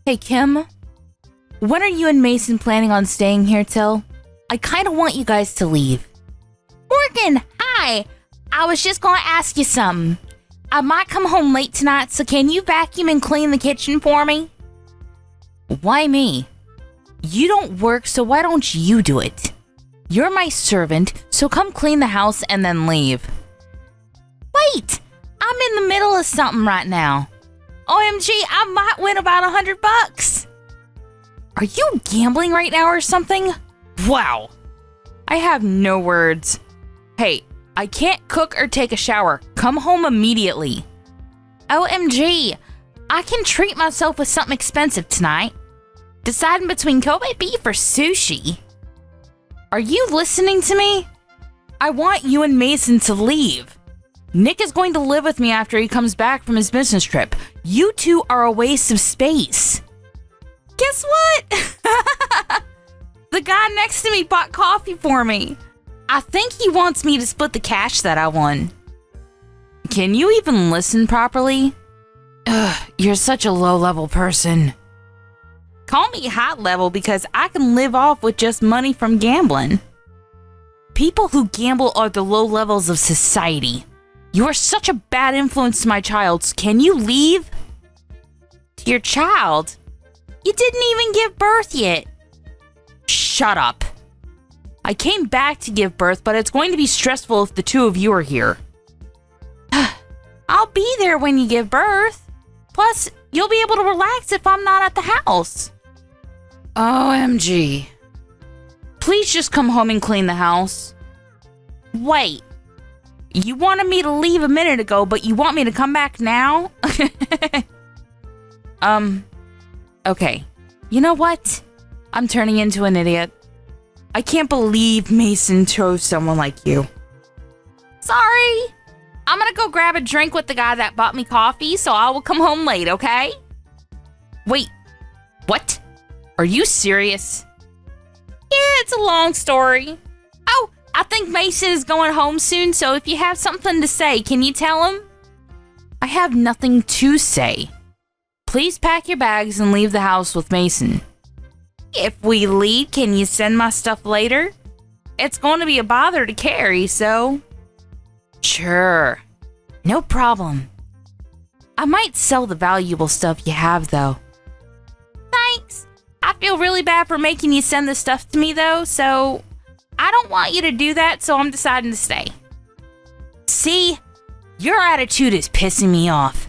Hey, Kim. When are you and Mason planning on staying here till? I kind of want you guys to leave. Morgan, hi. I was just going to ask you something. I might come home late tonight, so can you vacuum and clean the kitchen for me? Why me? You don't work, so why don't you do it? You're my servant, so come clean the house and then leave. Wait! I'm in the middle of something right now. OMG, I might win about $100. Are you gambling right now or something? Wow. I have no words. Hey, I can't cook or take a shower. Come home immediately. OMG, I can treat myself with something expensive tonight. Deciding between Kobe beef or sushi. Are you listening to me? I want you and Mason to leave. Nick is going to live with me after he comes back from his business trip. You two are a waste of space. Guess what? The guy next to me bought coffee for me. I think he wants me to split the cash that I won. Can you even listen properly? Ugh, you're such a low-level person. Call me high level because I can live off with just money from gambling. People who gamble are the low levels of society. You are such a bad influence to my child. Can you leave? To your child? You didn't even give birth yet. Shut up. I came back to give birth, but it's going to be stressful if the two of you are here. I'll be there when you give birth. Plus, you'll be able to relax if I'm not at the house. OMG. Please just come home and clean the house. Wait. You wanted me to leave a minute ago, but you want me to come back now? Okay. You know what? I'm turning into an idiot. I can't believe Mason chose someone like you. Sorry. I'm gonna go grab a drink with the guy that bought me coffee, so I will come home late, okay? Wait. What? Are you serious? Yeah, it's a long story. Oh, I think Mason is going home soon, so if you have something to say, can you tell him? I have nothing to say. Please pack your bags and leave the house with Mason. If we leave, can you send my stuff later? It's going to be a bother to carry, so... Sure. No problem. I might sell the valuable stuff you have, though. Thanks. I feel really bad for making you send the stuff to me, though, so... I don't want you to do that, so I'm deciding to stay. See? Your attitude is pissing me off.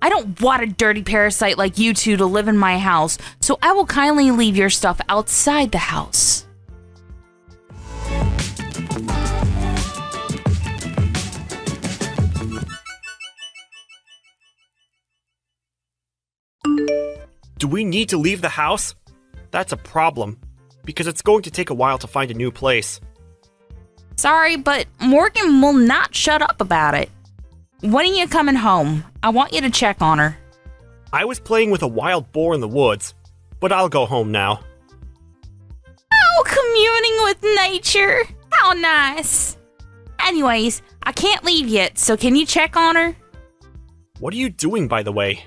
I don't want a dirty parasite like you two to live in my house, so I will kindly leave your stuff outside the house. Do we need to leave the house? That's a problem, because it's going to take a while to find a new place. Sorry, but Morgan will not shut up about it. When are you coming home? I want you to check on her. I was playing with a wild boar in the woods, but I'll go home now. Oh, communing with nature. How nice. Anyways, I can't leave yet, so can you check on her? What are you doing, by the way?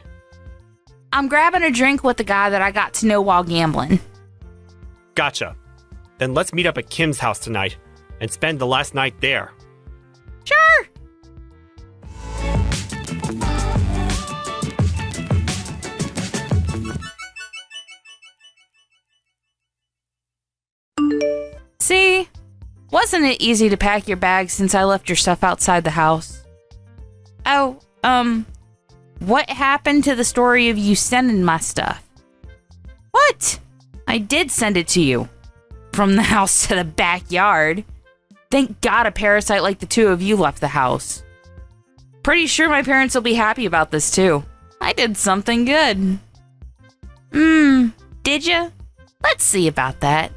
I'm grabbing a drink with the guy that I got to know while gambling. Gotcha. Then let's meet up at Kim's house tonight and spend the last night there. Sure. See? Wasn't it easy to pack your bags since I left your stuff outside the house? Oh, what happened to the story of you sending my stuff? What? I did send it to you. From the house to the backyard. Thank God a parasite like the two of you left the house. Pretty sure my parents will be happy about this too. I did something good. Did ya? Let's see about that.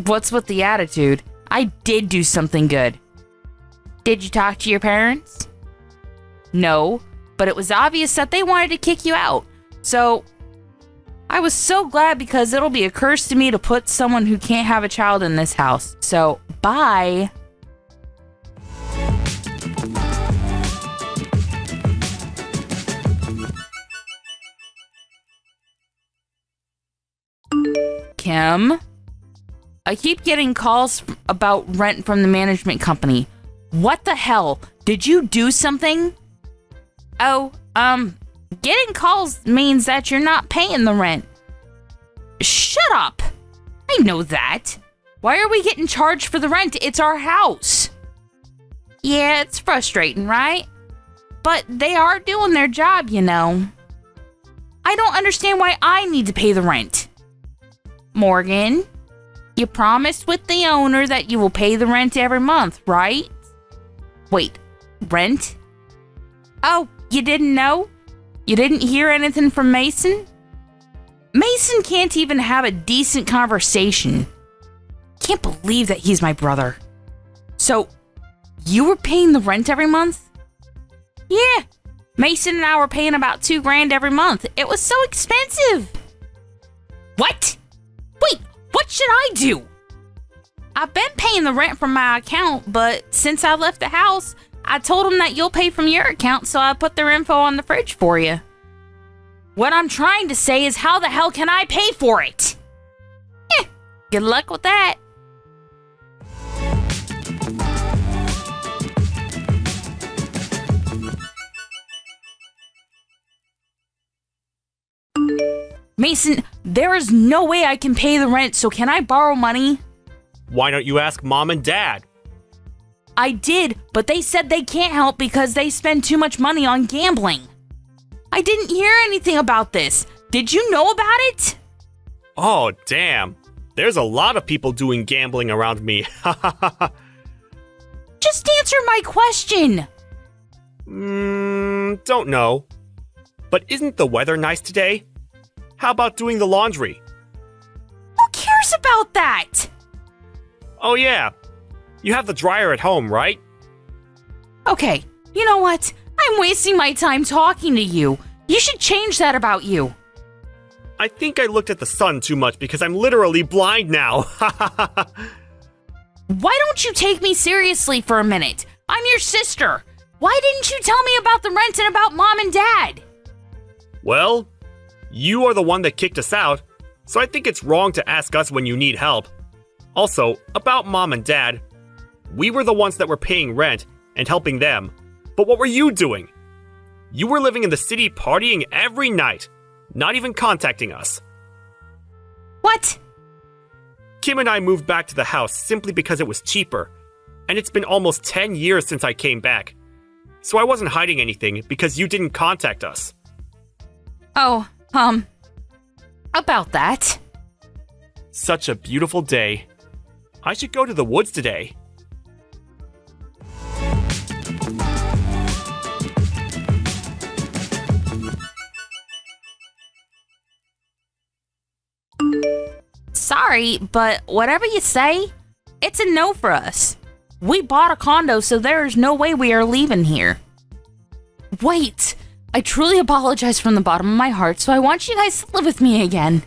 What's with the attitude? I did do something good. Did you talk to your parents? No, but it was obvious that they wanted to kick you out. So, I was so glad because it'll be a curse to me to put someone who can't have a child in this house. So, bye. Kim. I keep getting calls about rent from the management company. What the hell? Did you do something? Oh, getting calls means that you're not paying the rent. Shut up! I know that. Why are we getting charged for the rent? It's our house. Yeah, it's frustrating, right? But they are doing their job, you know. I don't understand why I need to pay the rent. Morgan, you promised with the owner that you will pay the rent every month, right? Wait, rent? Oh, you didn't know? You didn't hear anything from Mason? Mason can't even have a decent conversation. Can't believe that he's my brother. So, you were paying the rent every month? Yeah, Mason and I were paying about $2,000 every month. It was so expensive. What? Wait, what should I do? I've been paying the rent from my account, but since I left the house, I told them that you'll pay from your account, so I put their info on the fridge for you. What I'm trying to say is, how the hell can I pay for it? Good luck with that. Mason, there is no way I can pay the rent, so can I borrow money? Why don't you ask Mom and Dad? I did, but they said they can't help because they spend too much money on gambling. I didn't hear anything about this. Did you know about it? Oh, damn. There's a lot of people doing gambling around me. Just answer my question. Don't know. But isn't the weather nice today? How about doing the laundry? Who cares about that? Oh yeah, you have the dryer at home, right? Okay, you know what? I'm wasting my time talking to you. You should change that about you. I think I looked at the sun too much because I'm literally blind now. Why don't you take me seriously for a minute? I'm your sister. Why didn't you tell me about the rent and about Mom and Dad? Well, you are the one that kicked us out, so I think it's wrong to ask us when you need help. Also, about Mom and Dad, we were the ones that were paying rent and helping them, but what were you doing? You were living in the city partying every night, not even contacting us. What? Kim and I moved back to the house simply because it was cheaper, and it's been almost 10 years since I came back. So I wasn't hiding anything because you didn't contact us. Oh, about that. Such a beautiful day. I should go to the woods today. Sorry, but whatever you say, it's a no for us. We bought a condo, so there is no way we are leaving here. Wait, I truly apologize from the bottom of my heart, so I want you guys to live with me again.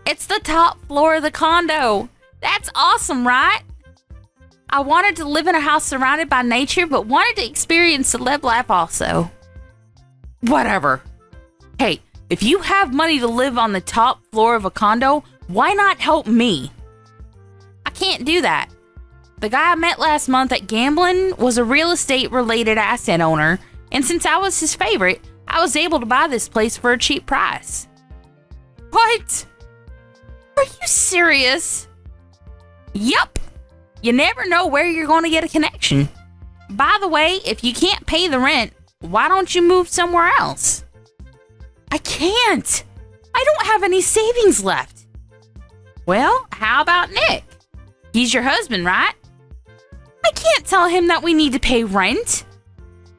It's the top floor of the condo. That's awesome, right? I wanted to live in a house surrounded by nature, but wanted to experience the live life also. Whatever. Hey, if you have money to live on the top floor of a condo, why not help me? I can't do that. The guy I met last month at gambling was a real estate related asset owner, and since I was his favorite, I was able to buy this place for a cheap price. What? Are you serious? Yup. You never know where you're going to get a connection. By the way, if you can't pay the rent, why don't you move somewhere else? I can't. I don't have any savings left. Well, how about Nick? He's your husband, right? I can't tell him that we need to pay rent.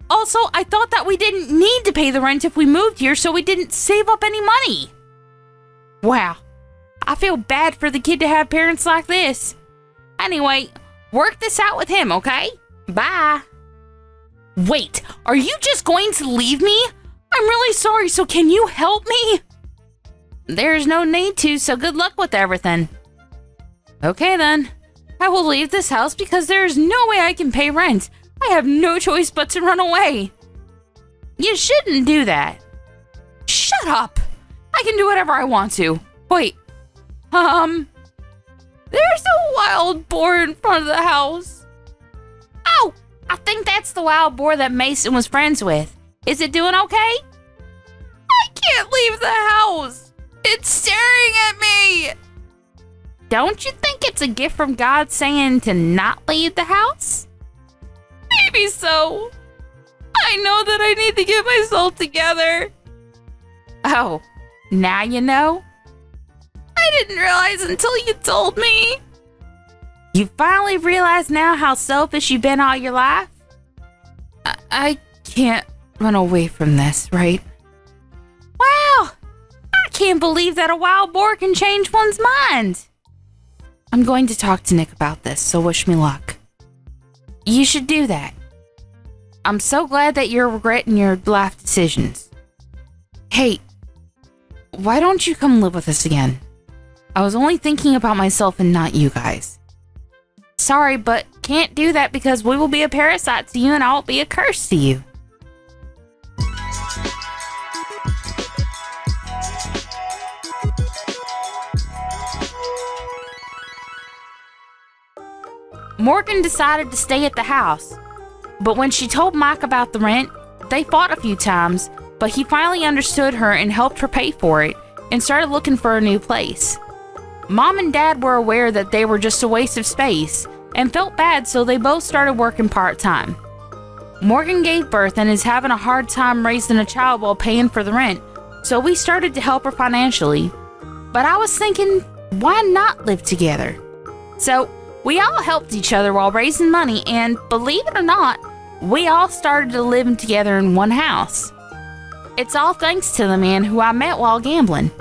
Also, I thought that we didn't need to pay the rent if we moved here, so we didn't save up any money. Wow. I feel bad for the kid to have parents like this. Anyway, work this out with him, okay? Bye. Wait, are you just going to leave me? I'm really sorry, so can you help me? There's no need to, so good luck with everything. Okay then. I will leave this house because there is no way I can pay rent. I have no choice but to run away. You shouldn't do that. Shut up. I can do whatever I want to. Wait, There's a wild boar in front of the house. Oh, I think that's the wild boar that Mason was friends with. Is it doing okay? I can't leave the house. It's staring at me. Don't you think it's a gift from God saying to not leave the house? Maybe so. I know that I need to get myself together. Oh, now you know? I didn't realize until you told me. You finally realize now how selfish you've been all your life? I can't run away from this, right? Wow! I can't believe that a wild boar can change one's mind. I'm going to talk to Nick about this, so wish me luck. You should do that. I'm so glad that you're regretting your life decisions. Hey, why don't you come live with us again? I was only thinking about myself and not you guys. Sorry, but can't do that because we will be a parasite to you and I'll be a curse to you. Morgan decided to stay at the house, but when she told Mike about the rent, they fought a few times, but he finally understood her and helped her pay for it and started looking for a new place. Mom and Dad were aware that they were just a waste of space and felt bad, so they both started working part-time. Morgan gave birth and is having a hard time raising a child while paying for the rent, so we started to help her financially. But I was thinking, why not live together? So we all helped each other while raising money, and believe it or not, we all started to live together in one house. It's all thanks to the man who I met while gambling.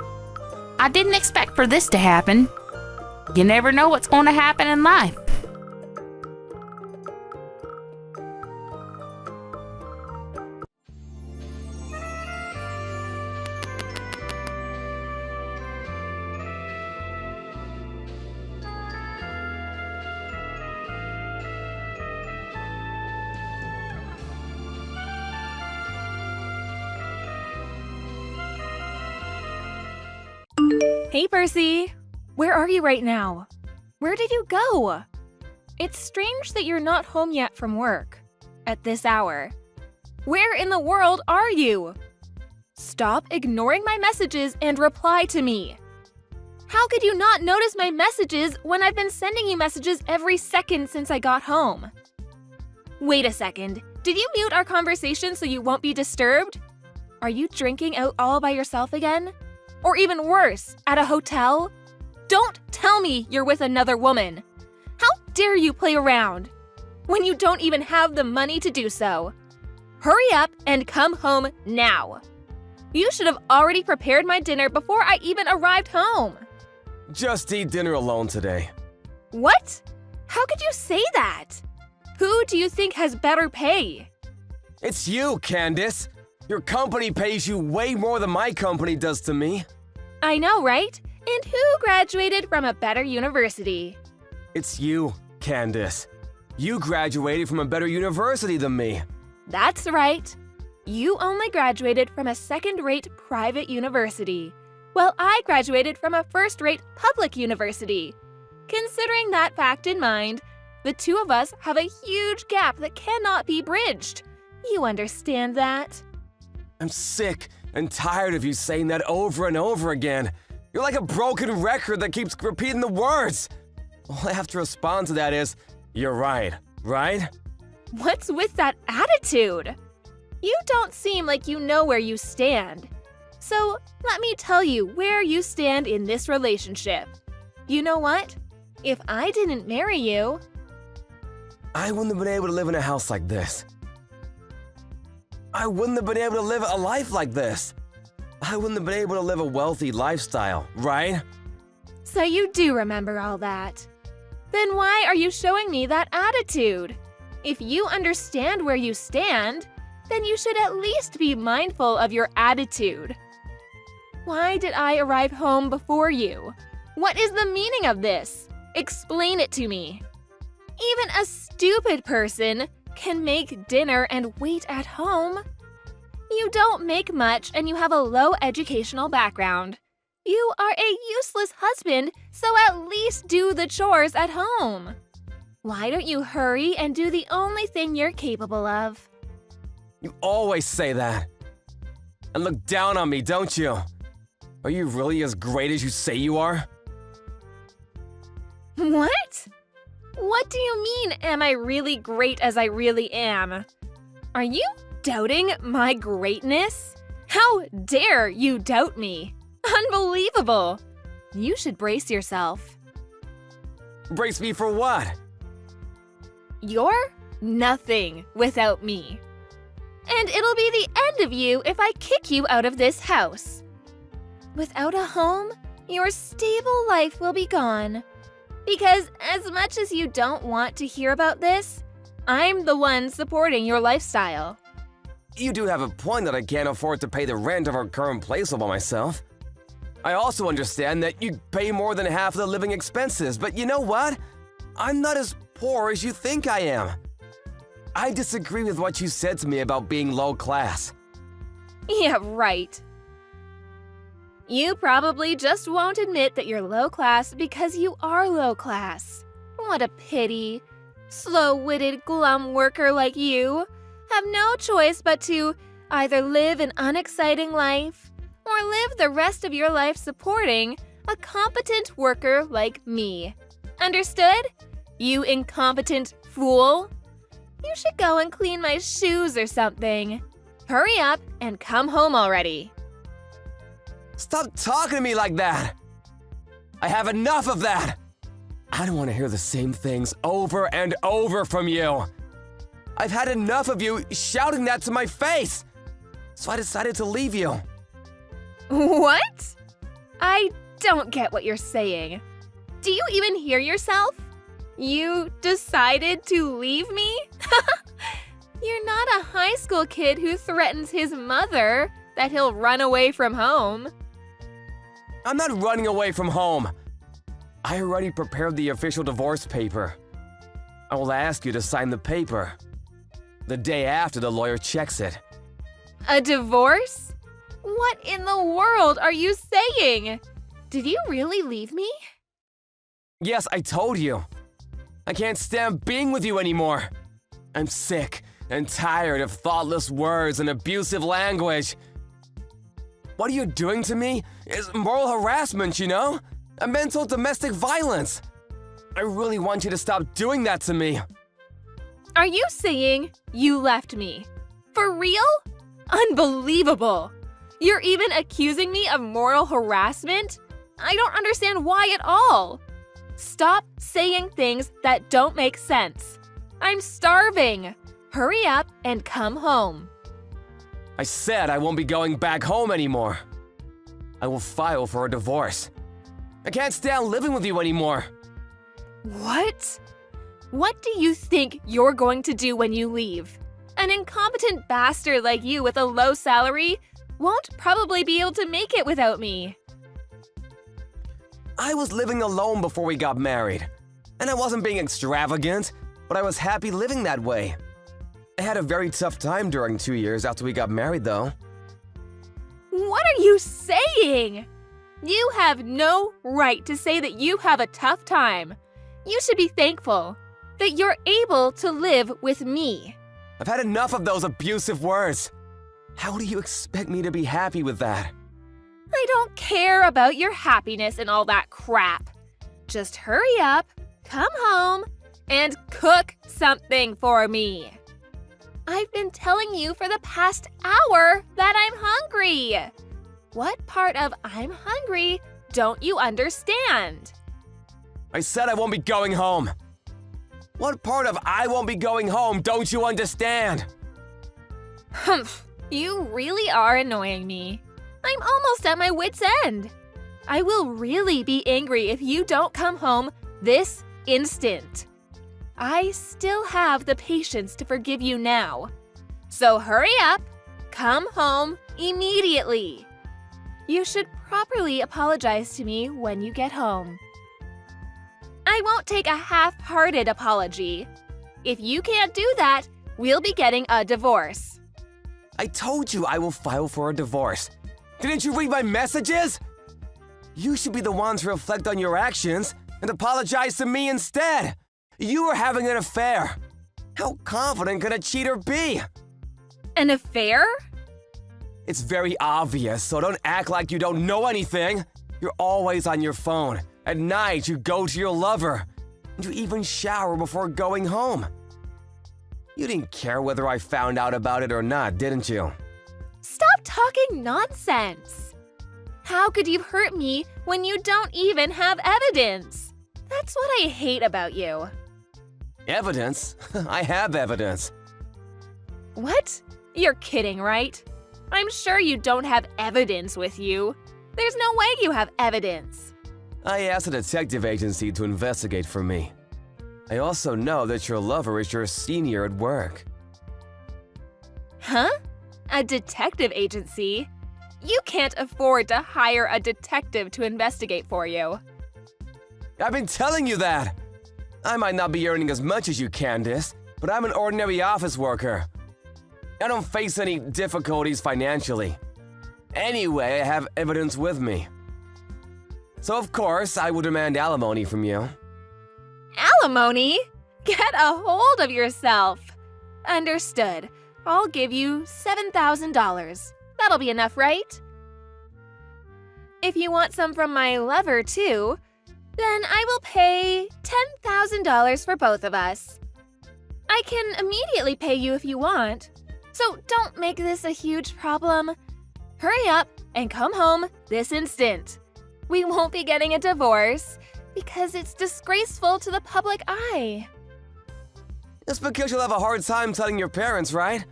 I didn't expect for this to happen. You never know what's going to happen in life. Hey, Percy! Where are you right now? Where did you go? It's strange that you're not home yet from work. At this hour. Where in the world are you? Stop ignoring my messages and reply to me. How could you not notice my messages when I've been sending you messages every second since I got home? Wait a second. Did you mute our conversation so you won't be disturbed? Are you drinking out all by yourself again? Or even worse, at a hotel? Don't tell me you're with another woman. How dare you play around when you don't even have the money to do so? Hurry up and come home now. You should have already prepared my dinner before I even arrived home. Just eat dinner alone today. What? How could you say that? Who do you think has better pay? It's you, Candace. Your company pays you way more than my company does to me. I know, right? And who graduated from a better university? It's you, Candace. You graduated from a better university than me. That's right. You only graduated from a second-rate private university, while I graduated from a first-rate public university. Considering that fact in mind, the two of us have a huge gap that cannot be bridged. You understand that? I'm sick and tired of you saying that over and over again. You're like a broken record that keeps repeating the words. All I have to respond to that is, you're right, right? What's with that attitude? You don't seem like you know where you stand. So let me tell you where you stand in this relationship. You know what? If I didn't marry you, I wouldn't have been able to live in a house like this. I wouldn't have been able to live a life like this. I wouldn't have been able to live a wealthy lifestyle, right? So you do remember all that. Then why are you showing me that attitude? If you understand where you stand, then you should at least be mindful of your attitude. Why did I arrive home before you? What is the meaning of this? Explain it to me. Even a stupid person can make dinner and wait at home. You don't make much and you have a low educational background. You are a useless husband, so at least do the chores at home. Why don't you hurry and do the only thing you're capable of? You always say that. And look down on me, don't you? Are you really as great as you say you are? What? What do you mean, am I really great as I really am? Are you doubting my greatness? How dare you doubt me? Unbelievable! You should brace yourself. Brace me for what? You're nothing without me. And it'll be the end of you if I kick you out of this house. Without a home, your stable life will be gone. Because as much as you don't want to hear about this, I'm the one supporting your lifestyle. You do have a point that I can't afford to pay the rent of our current place all by myself. I also understand that you pay more than half of the living expenses, but you know what? I'm not as poor as you think I am. I disagree with what you said to me about being low class. Yeah, right. You probably just won't admit that you're low class because you are low class. What a pity. Slow-witted, glum worker like you have no choice but to either live an unexciting life or live the rest of your life supporting a competent worker like me. Understood? You incompetent fool? You should go and clean my shoes or something. Hurry up and come home already. Stop talking to me like that! I have enough of that! I don't want to hear the same things over and over from you. I've had enough of you shouting that to my face, so I decided to leave you. What? I don't get what you're saying. Do you even hear yourself? You decided to leave me? You're not a high school kid who threatens his mother that he'll run away from home. I'm not running away from home. I already prepared the official divorce paper. I will ask you to sign the paper the day after the lawyer checks it. A divorce? What in the world are you saying? Did you really leave me? Yes, I told you. I can't stand being with you anymore. I'm sick and tired of thoughtless words and abusive language. What you're doing to me is moral harassment, you know? A mental domestic violence. I really want you to stop doing that to me. Are you saying you left me? For real? Unbelievable! You're even accusing me of moral harassment? I don't understand why at all. Stop saying things that don't make sense. I'm starving. Hurry up and come home. I said I won't be going back home anymore. I will file for a divorce. I can't stand living with you anymore. What? What do you think you're going to do when you leave? An incompetent bastard like you with a low salary won't probably be able to make it without me. I was living alone before we got married. And I wasn't being extravagant, but I was happy living that way. I had a very tough time during 2 years after we got married, though. What are you saying? You have no right to say that you have a tough time. You should be thankful that you're able to live with me. I've had enough of those abusive words. How do you expect me to be happy with that? I don't care about your happiness and all that crap. Just hurry up, come home, and cook something for me. I've been telling you for the past hour that I'm hungry. What part of I'm hungry don't you understand? I said I won't be going home. What part of I won't be going home don't you understand? Humph, you really are annoying me. I'm almost at my wit's end. I will really be angry if you don't come home this instant. I still have the patience to forgive you now. So hurry up, come home immediately. You should properly apologize to me when you get home. I won't take a half-hearted apology. If you can't do that, we'll be getting a divorce. I told you I will file for a divorce. Didn't you read my messages? You should be the one to reflect on your actions and apologize to me instead. You were having an affair. How confident can a cheater be? An affair? It's very obvious, so don't act like you don't know anything. You're always on your phone. At night, you go to your lover. And you even shower before going home. You didn't care whether I found out about it or not, didn't you? Stop talking nonsense. How could you hurt me when you don't even have evidence? That's what I hate about you. Evidence? I have evidence. What? You're kidding, right? I'm sure you don't have evidence with you. There's no way you have evidence. I asked a detective agency to investigate for me. I also know that your lover is your senior at work. Huh? A detective agency? You can't afford to hire a detective to investigate for you. I've been telling you that! I might not be earning as much as you, Candace, but I'm an ordinary office worker. I don't face any difficulties financially. Anyway, I have evidence with me. So of course, I will demand alimony from you. Alimony? Get a hold of yourself. Understood. I'll give you $7,000. That'll be enough, right? If you want some from my lover, too, then I will pay $10,000 for both of us. I can immediately pay you if you want, so don't make this a huge problem. Hurry up and come home this instant. We won't be getting a divorce because it's disgraceful to the public eye. It's because you'll have a hard time telling your parents, right?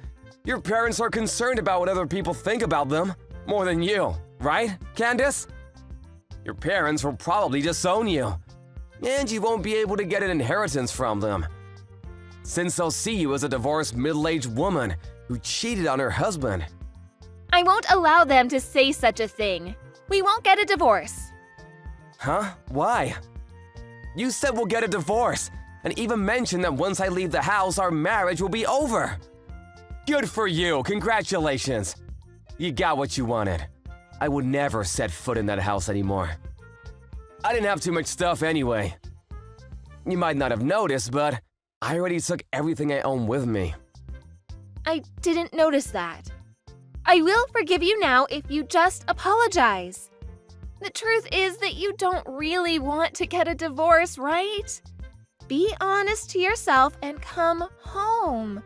Your parents are concerned about what other people think about them, more than you, right, Candace? Your parents will probably disown you, and you won't be able to get an inheritance from them, since they'll see you as a divorced middle-aged woman who cheated on her husband. I won't allow them to say such a thing. We won't get a divorce. Huh? Why? You said we'll get a divorce, and even mentioned that once I leave the house, our marriage will be over. Good for you, congratulations. You got what you wanted. I would never set foot in that house anymore. I didn't have too much stuff anyway. You might not have noticed, but I already took everything I own with me. I didn't notice that. I will forgive you now if you just apologize. The truth is that you don't really want to get a divorce, right? Be honest to yourself and come home.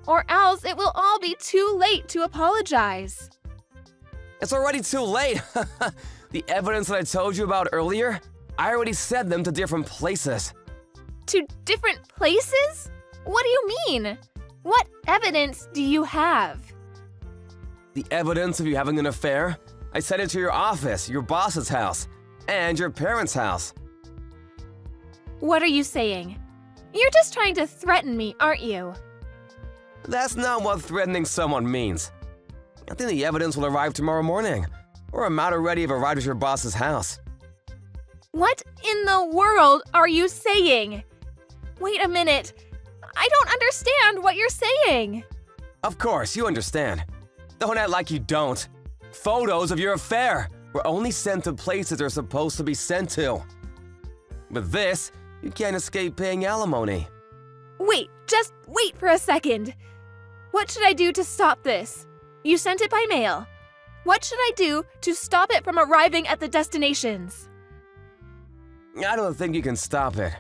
Or else it will all be too late to apologize. It's already too late. The evidence that I told you about earlier, I already sent them to different places. To different places? What do you mean? What evidence do you have? The evidence of you having an affair, I sent it to your office, your boss's house, and your parents' house. What are you saying? You're just trying to threaten me, aren't you? That's not what threatening someone means. I think the evidence will arrive tomorrow morning, or I'm not already have arrived at your boss's house. What in the world are you saying? Wait a minute. I don't understand what you're saying. Of course, you understand. Don't act like you don't. Photos of your affair were only sent to places they're supposed to be sent to. With this, you can't escape paying alimony. Wait, just wait for a second. What should I do to stop this? You sent it by mail. What should I do to stop it from arriving at the destinations? I don't think you can stop it.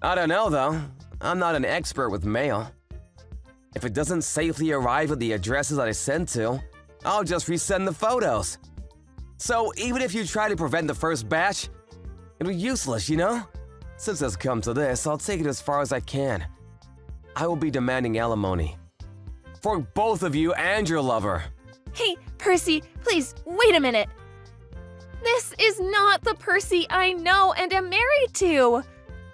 I don't know, though. I'm not an expert with mail. If it doesn't safely arrive at the addresses that I sent to, I'll just resend the photos. So even if you try to prevent the first batch, it'll be useless, you know? Since it's come to this, I'll take it as far as I can. I will be demanding alimony. For both of you and your lover. Hey, Percy, please, wait a minute. This is not the Percy I know and am married to.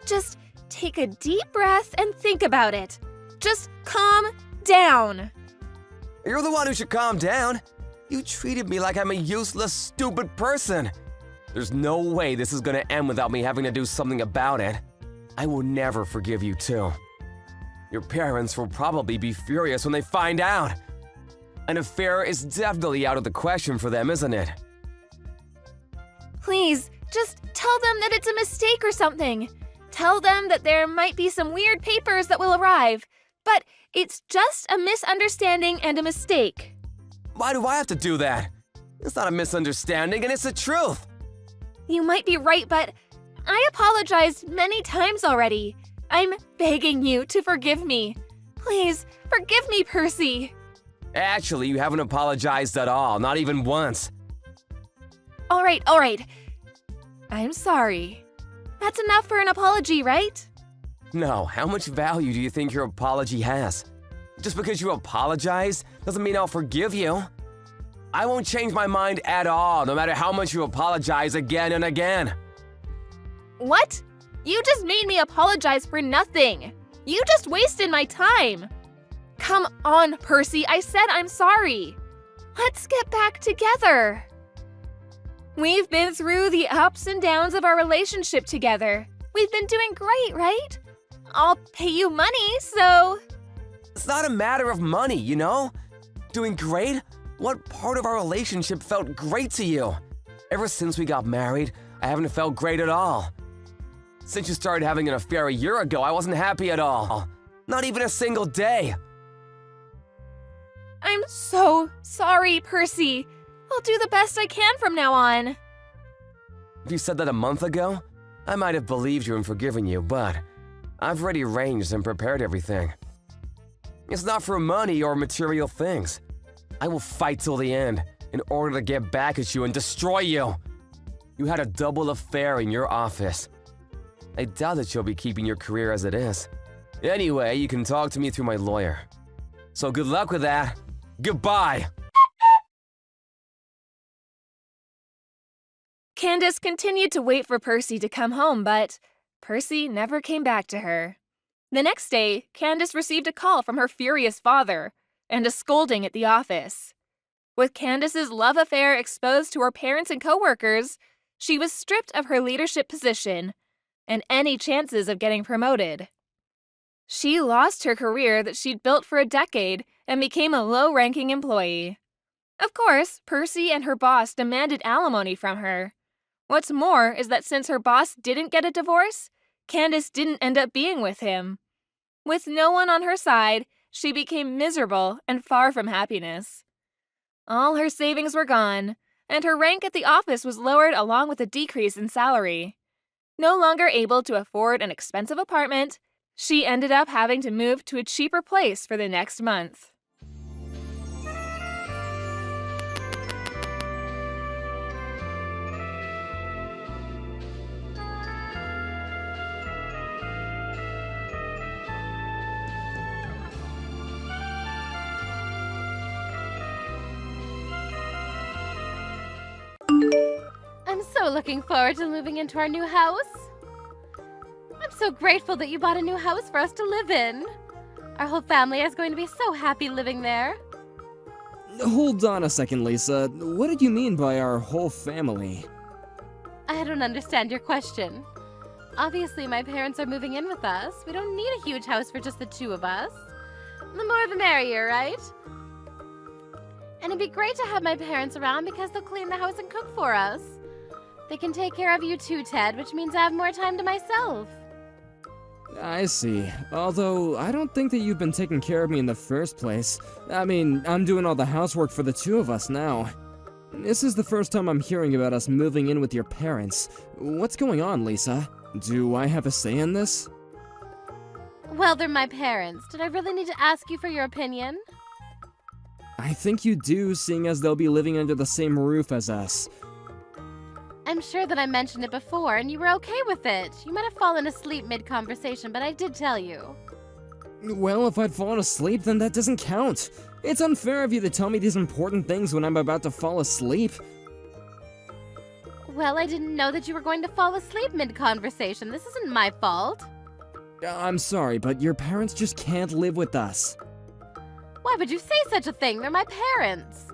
Just take a deep breath and think about it. Just calm down. You're the one who should calm down. You treated me like I'm a useless, stupid person. There's no way this is gonna end without me having to do something about it. I will never forgive you too. Your parents will probably be furious when they find out. An affair is definitely out of the question for them, isn't it? Please, just tell them that it's a mistake or something. Tell them that there might be some weird papers that will arrive, but it's just a misunderstanding and a mistake. Why do I have to do that? It's not a misunderstanding and it's the truth. You might be right, but I apologized many times already. I'm begging you to forgive me. Please, forgive me, Percy. Actually, you haven't apologized at all, not even once. All right. I'm sorry. That's enough for an apology, right? No, how much value do you think your apology has? Just because you apologize doesn't mean I'll forgive you. I won't change my mind at all, no matter how much you apologize again and again. What? You just made me apologize for nothing. You just wasted my time. Come on, Percy, I said I'm sorry. Let's get back together. We've been through the ups and downs of our relationship together. We've been doing great, right? I'll pay you money, so... It's not a matter of money, you know? Doing great? What part of our relationship felt great to you? Ever since we got married, I haven't felt great at all. Since you started having an affair a year ago, I wasn't happy at all. Not even a single day. I'm so sorry, Percy. I'll do the best I can from now on. If you said that a month ago, I might have believed you and forgiven you, but I've already arranged and prepared everything. It's not for money or material things. I will fight till the end in order to get back at you and destroy you. You had a double affair in your office. I doubt that you'll be keeping your career as it is. Anyway, you can talk to me through my lawyer. So good luck with that. Goodbye! Candace continued to wait for Percy to come home, but Percy never came back to her. The next day, Candace received a call from her furious father and a scolding at the office. With Candace's love affair exposed to her parents and coworkers, she was stripped of her leadership position and any chances of getting promoted. She lost her career that she'd built for a decade and became a low-ranking employee. Of course, Percy and her boss demanded alimony from her. What's more is that since her boss didn't get a divorce, Candace didn't end up being with him. With no one on her side, she became miserable and far from happiness. All her savings were gone, and her rank at the office was lowered along with a decrease in salary. No longer able to afford an expensive apartment, she ended up having to move to a cheaper place for the next month. I'm so looking forward to moving into our new house. I'm so grateful that you bought a new house for us to live in. Our whole family is going to be so happy living there. Hold on a second, Lisa. What did you mean by our whole family? I don't understand your question. Obviously, my parents are moving in with us. We don't need a huge house for just the two of us. The more the merrier, right? And it'd be great to have my parents around because they'll clean the house and cook for us. They can take care of you too, Ted, which means I have more time to myself. I see. Although, I don't think that you've been taking care of me in the first place. I mean, I'm doing all the housework for the two of us now. This is the first time I'm hearing about us moving in with your parents. What's going on, Lisa? Do I have a say in this? Well, they're my parents. Did I really need to ask you for your opinion? I think you do, seeing as they'll be living under the same roof as us. I'm sure that I mentioned it before, and you were okay with it. You might have fallen asleep mid-conversation, but I did tell you. Well, if I'd fallen asleep, then that doesn't count. It's unfair of you to tell me these important things when I'm about to fall asleep. Well, I didn't know that you were going to fall asleep mid-conversation. This isn't my fault. I'm sorry, but your parents just can't live with us. Why would you say such a thing? They're my parents.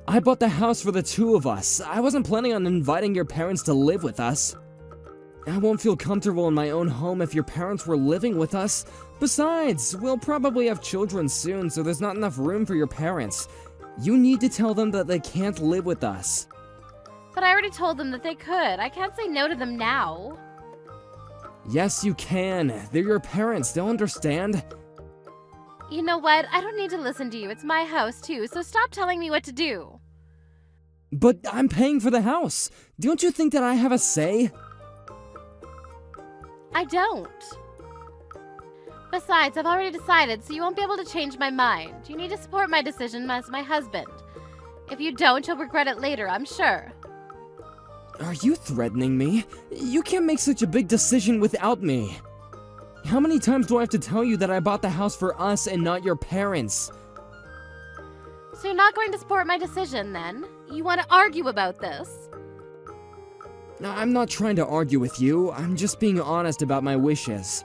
I bought the house for the two of us. I wasn't planning on inviting your parents to live with us. I won't feel comfortable in my own home if your parents were living with us. Besides, we'll probably have children soon, so there's not enough room for your parents. You need to tell them that they can't live with us. But I already told them that they could. I can't say no to them now. Yes, you can. They're your parents. They'll understand. You know what? I don't need to listen to you. It's my house, too, so stop telling me what to do. But I'm paying for the house. Don't you think that I have a say? I don't. Besides, I've already decided, so you won't be able to change my mind. You need to support my decision as my husband. If you don't, you'll regret it later, I'm sure. Are you threatening me? You can't make such a big decision without me. How many times do I have to tell you that I bought the house for us and not your parents? So you're not going to support my decision, then? You want to argue about this? I'm not trying to argue with you. I'm just being honest about my wishes.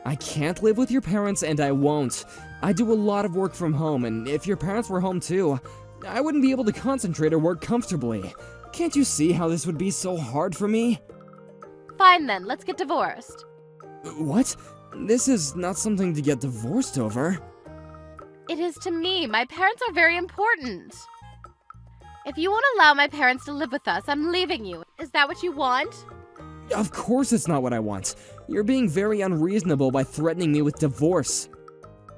I can't live with your parents, and I won't. I do a lot of work from home, and if your parents were home too, I wouldn't be able to concentrate or work comfortably. Can't you see how this would be so hard for me? Fine then, let's get divorced. What? This is not something to get divorced over. It is to me. My parents are very important. If you won't allow my parents to live with us, I'm leaving you. Is that what you want? Of course it's not what I want. You're being very unreasonable by threatening me with divorce.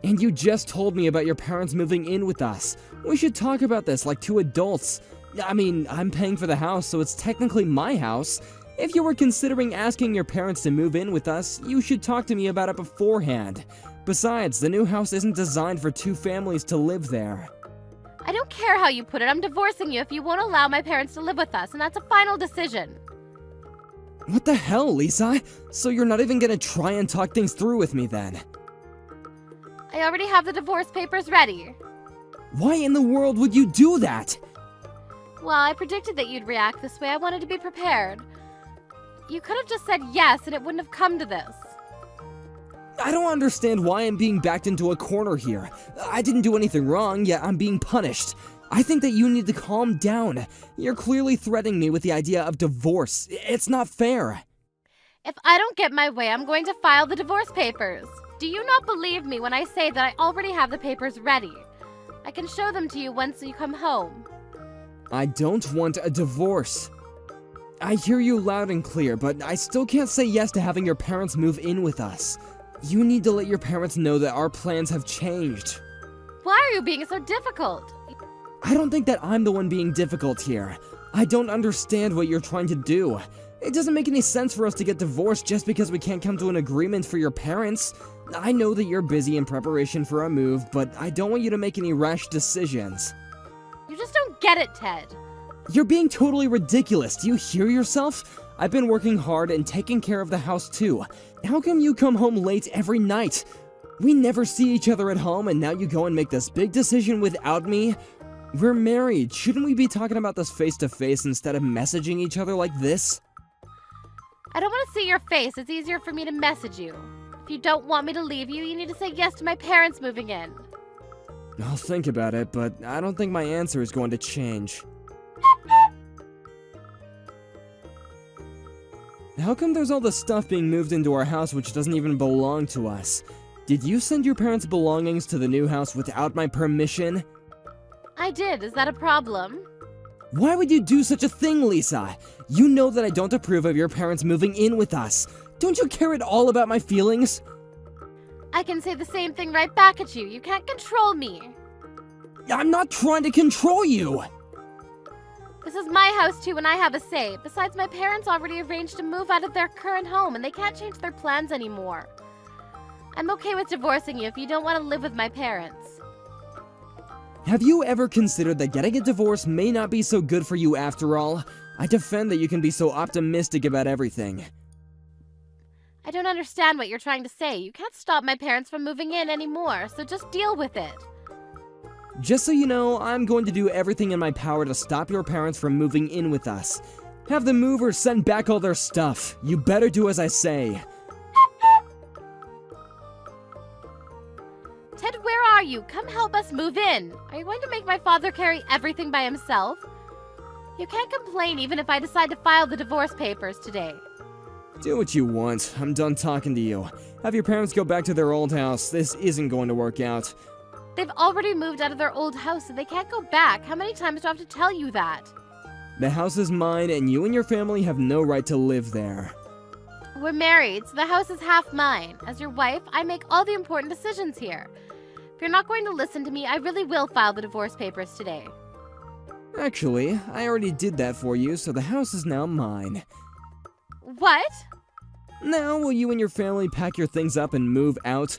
And you just told me about your parents moving in with us. We should talk about this like two adults. I mean, I'm paying for the house, so it's technically my house. If you were considering asking your parents to move in with us, you should talk to me about it beforehand. Besides, the new house isn't designed for two families to live there. I don't care how you put it. I'm divorcing you if you won't allow my parents to live with us, and that's a final decision. What the hell, Lisa? So you're not even gonna try and talk things through with me then? I already have the divorce papers ready. Why in the world would you do that? Well, I predicted that you'd react this way. I wanted to be prepared. You could have just said yes, and it wouldn't have come to this. I don't understand why I'm being backed into a corner here. I didn't do anything wrong, yet I'm being punished. I think that you need to calm down. You're clearly threatening me with the idea of divorce. It's not fair. If I don't get my way, I'm going to file the divorce papers. Do you not believe me when I say that I already have the papers ready? I can show them to you once you come home. I don't want a divorce. I hear you loud and clear, but I still can't say yes to having your parents move in with us. You need to let your parents know that our plans have changed. Why are you being so difficult? I don't think that I'm the one being difficult here. I don't understand what you're trying to do. It doesn't make any sense for us to get divorced just because we can't come to an agreement for your parents. I know that you're busy in preparation for a move, but I don't want you to make any rash decisions. You just don't get it, Ted. You're being totally ridiculous. Do you hear yourself? I've been working hard and taking care of the house too. How come you come home late every night? We never see each other at home, and now you go and make this big decision without me? We're married. Shouldn't we be talking about this face to face instead of messaging each other like this? I don't want to see your face. It's easier for me to message you. If you don't want me to leave you, you need to say yes to my parents moving in. I'll think about it, but I don't think my answer is going to change. How come there's all this stuff being moved into our house which doesn't even belong to us? Did you send your parents' belongings to the new house without my permission? I did. Is that a problem? Why would you do such a thing, Lisa? You know that I don't approve of your parents moving in with us. Don't you care at all about my feelings? I can say the same thing right back at you. You can't control me. I'm not trying to control you! This is my house too, and I have a say. Besides, my parents already arranged to move out of their current home, and they can't change their plans anymore. I'm okay with divorcing you if you don't want to live with my parents. Have you ever considered that getting a divorce may not be so good for you after all? I defend that you can be so optimistic about everything. I don't understand what you're trying to say. You can't stop my parents from moving in anymore, so just deal with it. Just so you know, I'm going to do everything in my power to stop your parents from moving in with us. Have the movers send back all their stuff. You better do as I say. Ted, where are you? Come help us move in. Are you going to make my father carry everything by himself? You can't complain even if I decide to file the divorce papers today. Do what you want. I'm done talking to you. Have your parents go back to their old house. This isn't going to work out. They've already moved out of their old house and they can't go back. How many times do I have to tell you that? The house is mine, and you and your family have no right to live there. We're married, so the house is half mine. As your wife, I make all the important decisions here. If you're not going to listen to me, I really will file the divorce papers today. Actually, I already did that for you, so the house is now mine. What? Now, will you and your family pack your things up and move out?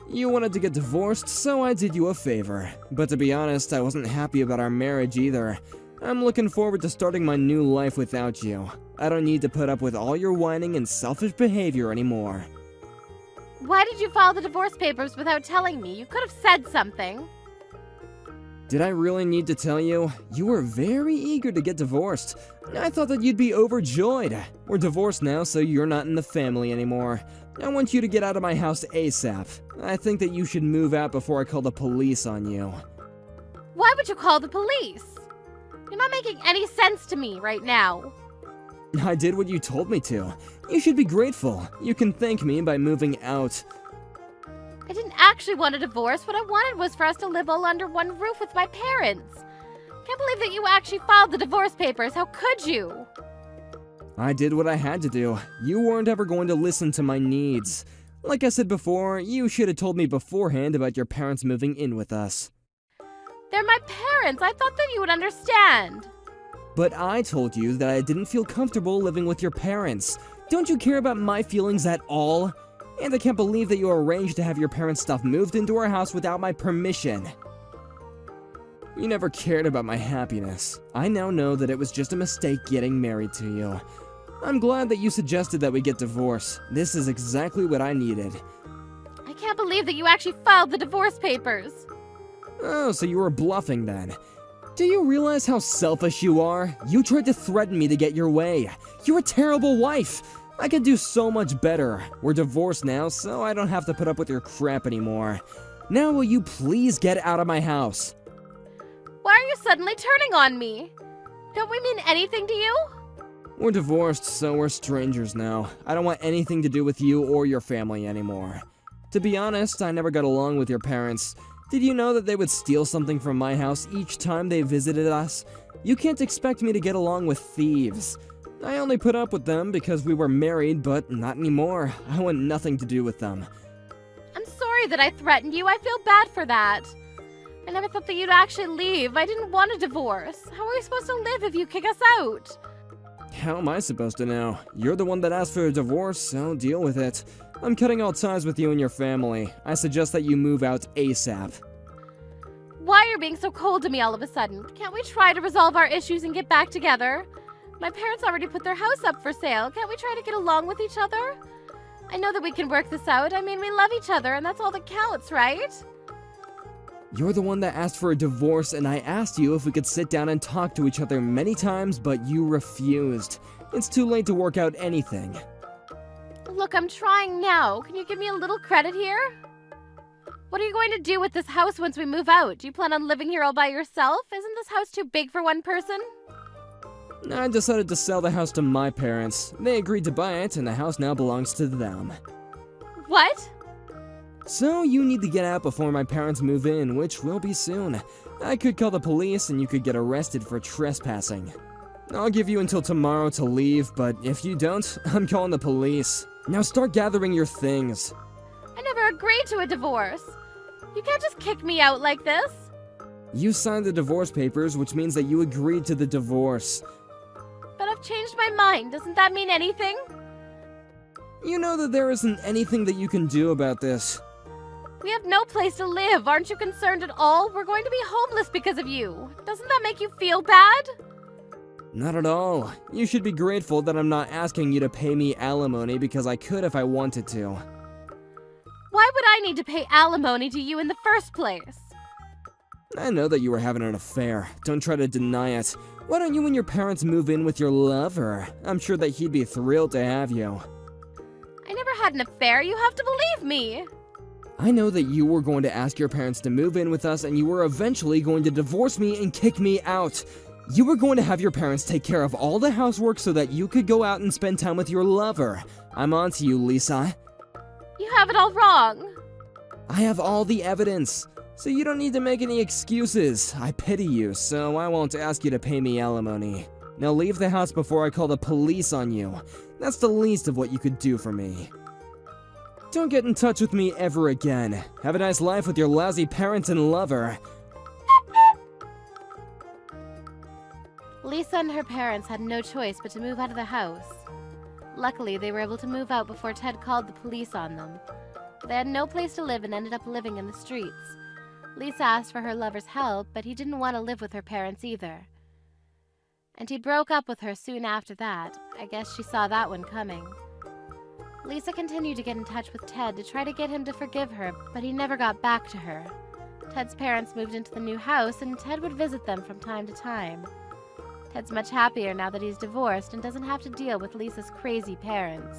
You wanted to get divorced, so I did you a favor. But to be honest, I wasn't happy about our marriage either. I'm looking forward to starting my new life without you. I don't need to put up with all your whining and selfish behavior anymore. Why did you file the divorce papers without telling me? You could have said something. Did I really need to tell you? You were very eager to get divorced. I thought that you'd be overjoyed. We're divorced now, so you're not in the family anymore. I want you to get out of my house ASAP. I think that you should move out before I call the police on you. Why would you call the police? You're not making any sense to me right now. I did what you told me to. You should be grateful. You can thank me by moving out. I didn't actually want a divorce. What I wanted was for us to live all under one roof with my parents. Can't believe that you actually filed the divorce papers. How could you? I did what I had to do. You weren't ever going to listen to my needs. Like I said before, you should have told me beforehand about your parents moving in with us. They're my parents. I thought that you would understand. But I told you that I didn't feel comfortable living with your parents. Don't you care about my feelings at all? And I can't believe that you arranged to have your parents' stuff moved into our house without my permission. You never cared about my happiness. I now know that it was just a mistake getting married to you. I'm glad that you suggested that we get divorced. This is exactly what I needed. I can't believe that you actually filed the divorce papers. Oh, so you were bluffing then. Do you realize how selfish you are? You tried to threaten me to get your way. You're a terrible wife. I could do so much better. We're divorced now, so I don't have to put up with your crap anymore. Now will you please get out of my house? Why are you suddenly turning on me? Don't we mean anything to you? We're divorced, so we're strangers now. I don't want anything to do with you or your family anymore. To be honest, I never got along with your parents. Did you know that they would steal something from my house each time they visited us? You can't expect me to get along with thieves. I only put up with them because we were married, but not anymore. I want nothing to do with them. I'm sorry that I threatened you. I feel bad for that. I never thought that you'd actually leave. I didn't want a divorce. How are we supposed to live if you kick us out? How am I supposed to know? You're the one that asked for a divorce, so deal with it. I'm cutting all ties with you and your family. I suggest that you move out ASAP. Why are you being so cold to me all of a sudden? Can't we try to resolve our issues and get back together? My parents already put their house up for sale. Can't we try to get along with each other? I know that we can work this out. I mean, we love each other, and that's all that counts, right? You're the one that asked for a divorce, and I asked you if we could sit down and talk to each other many times, but you refused. It's too late to work out anything. Look, I'm trying now. Can you give me a little credit here? What are you going to do with this house once we move out? Do you plan on living here all by yourself? Isn't this house too big for one person? I decided to sell the house to my parents. They agreed to buy it, and the house now belongs to them. What? So you need to get out before my parents move in, which will be soon. I could call the police and you could get arrested for trespassing. I'll give you until tomorrow to leave, but if you don't, I'm calling the police. Now start gathering your things. I never agreed to a divorce. You can't just kick me out like this. You signed the divorce papers, which means that you agreed to the divorce. But I've changed my mind. Doesn't that mean anything? You know that there isn't anything that you can do about this. We have no place to live. Aren't you concerned at all? We're going to be homeless because of you. Doesn't that make you feel bad? Not at all. You should be grateful that I'm not asking you to pay me alimony because I could if I wanted to. Why would I need to pay alimony to you in the first place? I know that you were having an affair. Don't try to deny it. Why don't you and your parents move in with your lover? I'm sure that he'd be thrilled to have you. I never had an affair. You have to believe me. I know that you were going to ask your parents to move in with us and you were eventually going to divorce me and kick me out. You were going to have your parents take care of all the housework so that you could go out and spend time with your lover. I'm on to you, Lisa. You have it all wrong. I have all the evidence, so you don't need to make any excuses. I pity you, so I won't ask you to pay me alimony. Now leave the house before I call the police on you. That's the least of what you could do for me. Don't get in touch with me ever again. Have a nice life with your lousy parents and lover. Lisa and her parents had no choice but to move out of the house. Luckily, they were able to move out before Ted called the police on them. They had no place to live and ended up living in the streets. Lisa asked for her lover's help, but he didn't want to live with her parents either. And he broke up with her soon after that. I guess she saw that one coming. Lisa continued to get in touch with Ted to try to get him to forgive her, but he never got back to her. Ted's parents moved into the new house, and Ted would visit them from time to time. Ted's much happier now that he's divorced and doesn't have to deal with Lisa's crazy parents.